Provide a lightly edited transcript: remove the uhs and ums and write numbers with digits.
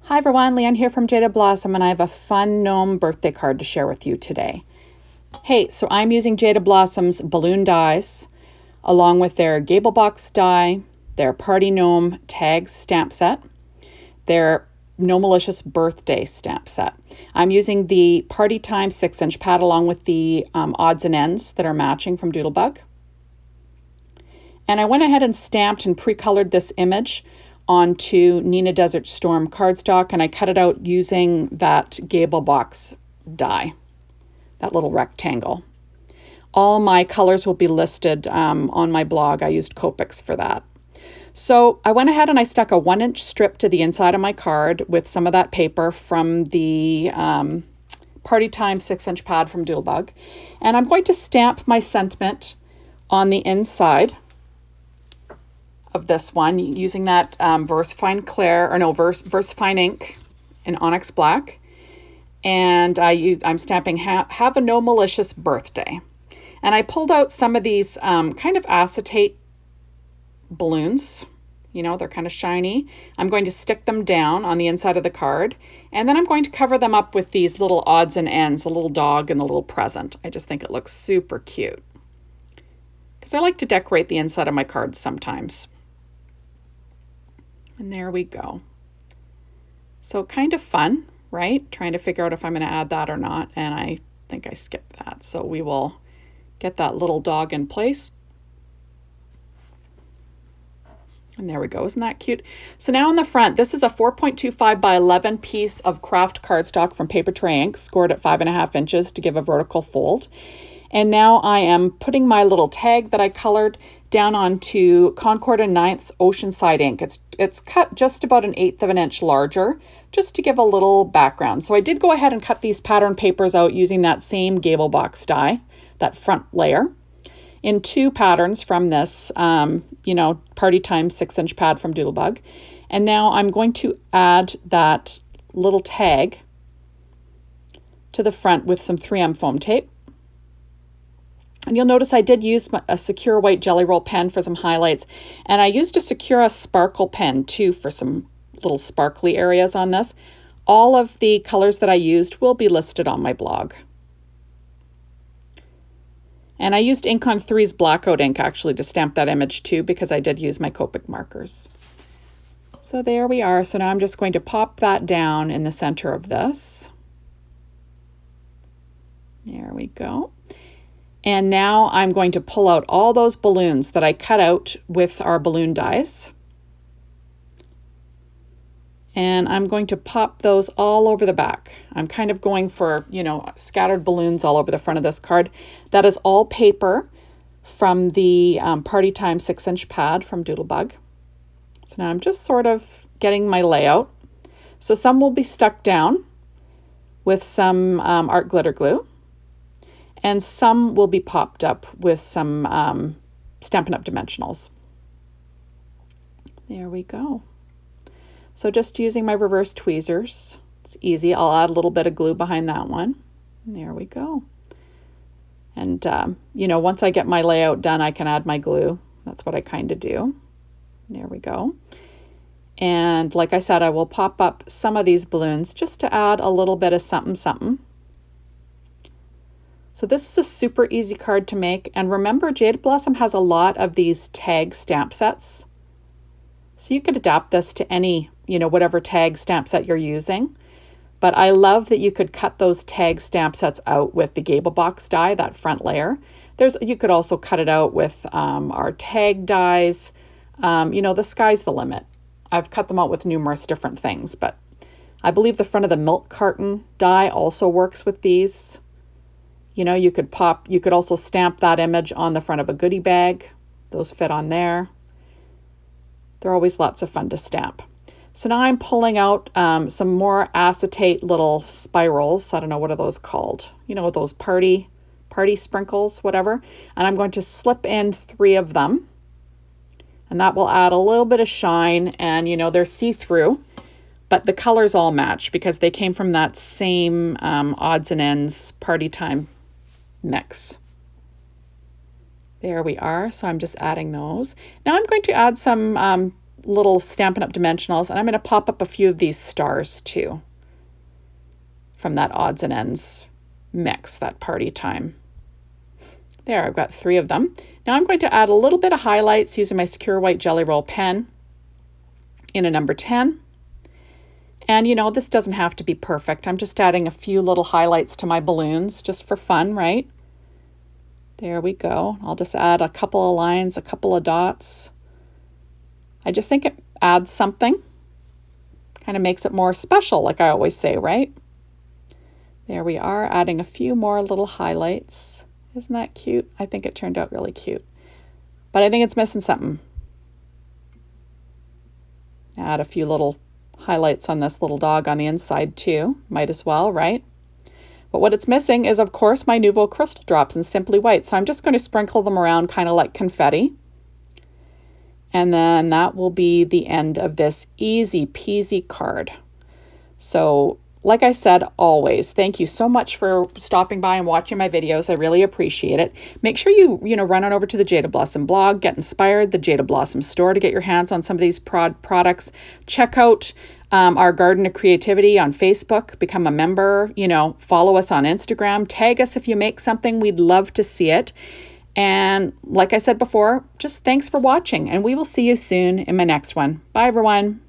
Hi everyone, Leanne here from Jaded Blossom, and I have a fun gnome birthday card to share with you today. Hey, so I'm using Jaded Blossom's balloon dies, along with their Gable Box die, their Party Gnome Tags stamp set, their Gnome-alicious birthday stamp set. I'm using the Party Time 6-inch pad along with the odds and ends that are matching from Doodlebug. And I went ahead and stamped and pre-colored this image onto Nina Desert Storm cardstock, and I cut it out using that Gable Box die, that little rectangle. All my colors will be listed on my blog. I used Copics for that. So I went ahead and I stuck a 1-inch strip to the inside of my card with some of that paper from the Party Time 6-inch pad from Doodlebug. And I'm going to stamp my sentiment on the inside of this one using that VersaFine ink in Onyx Black. And I'm stamping Have a Gnome-alicious Birthday. And I pulled out some of these kind of acetate balloons. You know, they're kind of shiny. I'm going to stick them down on the inside of the card. And then I'm going to cover them up with these little odds and ends, the little dog and the little present. I just think it looks super cute, because I like to decorate the inside of my cards sometimes. And there we go. So kind of fun, right? Trying to figure out if I'm going to add that or not. And I think I skipped that. So we will get that little dog in place. And there we go. Isn't that cute? So now on the front, this is a 4.25 by 11 piece of craft cardstock from Paper Tray Ink, scored at 5.5 inches to give a vertical fold. And now I am putting my little tag that I colored down onto Concord and Ninth's Oceanside ink. It's cut just about 1/8 of an inch larger, just to give a little background. So I did go ahead and cut these pattern papers out using that same Gable Box die, that front layer, in 2 patterns from this, Party Time 6-inch pad from Doodlebug. And now I'm going to add that little tag to the front with some 3M foam tape. And you'll notice I did use a Secura white Jelly Roll pen for some highlights. And I used a Secura sparkle pen too for some little sparkly areas on this. All of the colors that I used will be listed on my blog. And I used Ink on 3's Blackout ink actually to stamp that image too, because I did use my Copic markers. So there we are. So now I'm just going to pop that down in the center of this. There we go. And now I'm going to pull out all those balloons that I cut out with our balloon dies. And I'm going to pop those all over the back. I'm kind of going for, scattered balloons all over the front of this card. That is all paper from the Party Time 6-inch pad from Doodlebug. So now I'm just sort of getting my layout. So some will be stuck down with some art glitter glue. And some will be popped up with some Stampin' Up! Dimensionals. There we go. So just using my reverse tweezers. It's easy. I'll add a little bit of glue behind that one. There we go. And, once I get my layout done, I can add my glue. That's what I kind of do. There we go. And like I said, I will pop up some of these balloons just to add a little bit of something, something. So this is a super easy card to make. And remember, Jaded Blossom has a lot of these tag stamp sets. So you could adapt this to any, whatever tag stamp set you're using. But I love that you could cut those tag stamp sets out with the Gable Box die, that front layer. You could also cut it out with our tag dies. The sky's the limit. I've cut them out with numerous different things, but I believe the front of the milk carton die also works with these. You could also stamp that image on the front of a goodie bag. Those fit on there. They're always lots of fun to stamp. So now I'm pulling out some more acetate little spirals. I don't know, what are those called? Those party sprinkles, whatever. And I'm going to slip in 3 of them. And that will add a little bit of shine. And, they're see-through. But the colors all match because they came from that same odds and ends Party Time mix. There we are. So I'm just adding those. Now I'm going to add some little Stampin' Up! Dimensionals, and I'm going to pop up a few of these stars too from that odds and ends mix, that party time. There, I've got 3 of them. Now I'm going to add a little bit of highlights using my Secure White Jelly Roll pen in a number 10. And you know, this doesn't have to be perfect. I'm just adding a few little highlights to my balloons just for fun, right? There we go. I'll just add a couple of lines, a couple of dots. I just think it adds something. Kind of makes it more special, like I always say, right? There we are, adding a few more little highlights. Isn't that cute? I think it turned out really cute. But I think it's missing something. Add a few little highlights on this little dog on the inside too. Might as well, right? But what it's missing is, of course, my Nuvo crystal drops in Simply White. So I'm just going to sprinkle them around kind of like confetti. And then that will be the end of this easy peasy card. So like I said, always, thank you so much for stopping by and watching my videos. I really appreciate it. Make sure you run on over to the Jaded Blossom blog, get inspired, the Jaded Blossom store to get your hands on some of these products. Check out our Garden of Creativity on Facebook, become a member, follow us on Instagram, tag us if you make something. We'd love to see it. And like I said before, just thanks for watching, and we will see you soon in my next one. Bye, everyone.